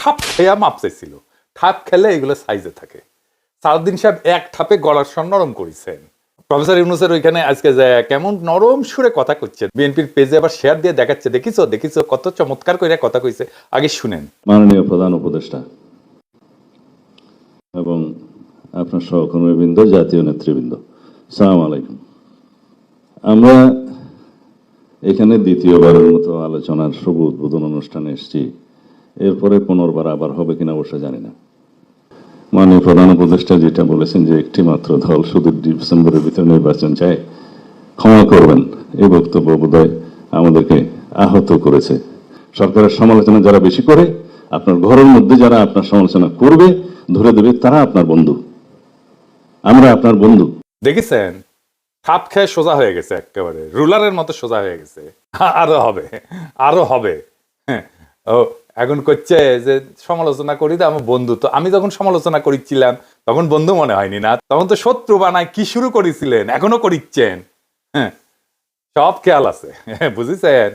ঠাপ খেয়া মাপ চাইছিল। ঠাপ খেলে এগুলো সাইজে থাকে। সালাউদ্দিন সাহেব এক ঠাপে গলার স্বর নরম করেছেন। প্রফেসর ইউনূসের ওইখানে আজকে যায় কেমন নরম সুরে কথা কচ্ছে, বিএনপির পেজে আবার শেয়ার দিয়ে দেখাচ্ছে, দেখিছো দেখিছো কত চমৎকার করে কথা কইছে। আগে শুনেন। মাননীয় প্রধান উপদেষ্টা এবং আপনার সহকর্মীবৃন্দ, জাতীয় নেতৃবৃন্দ, আসসালামু আলাইকুম। আমরা এখানে দ্বিতীয়বারের মতো আলোচনার শুভ উদ্বোধন অনুষ্ঠানে এসেছি। এরপরে পুনর্বার আবার হবে কিনা অবশ্য জানি না। মাননীয় প্রধান উপদেষ্টা যেটা বলেছেন যে একটি মাত্র দল শুধু ডিসেম্বরের ভিতরে নির্বাচন চায়, ক্ষমা করবেন, এই বক্তব্য বোধহয় আমাদেরকে আহত করেছে। সরকারের সমালোচনা যারা বেশি করে, আপনার ঘরের মধ্যে যারা আপনার সমালোচনা করবে, ধরে দেবে, তারা আপনার বন্ধু। আমরা আপনার বন্ধু। দেখেছেন, ঠাপ খেয়ে সোজা হয়ে গেছে, একেবারে রুলারের মতো সোজা হয়ে গেছে। আরো হবে, আরো হবে। ও এখন করছে যে সমালোচনা করি তো আমার বন্ধু। তো আমি যখন সমালোচনা করেছিলাম তখন বন্ধু মনে হয়নি না, তখন তো শত্রু বানায় কি শুরু করেছিলেন, এখনো করিচ্ছেন। হ্যাঁ, সব খেয়াল আছে, বুঝেছেন।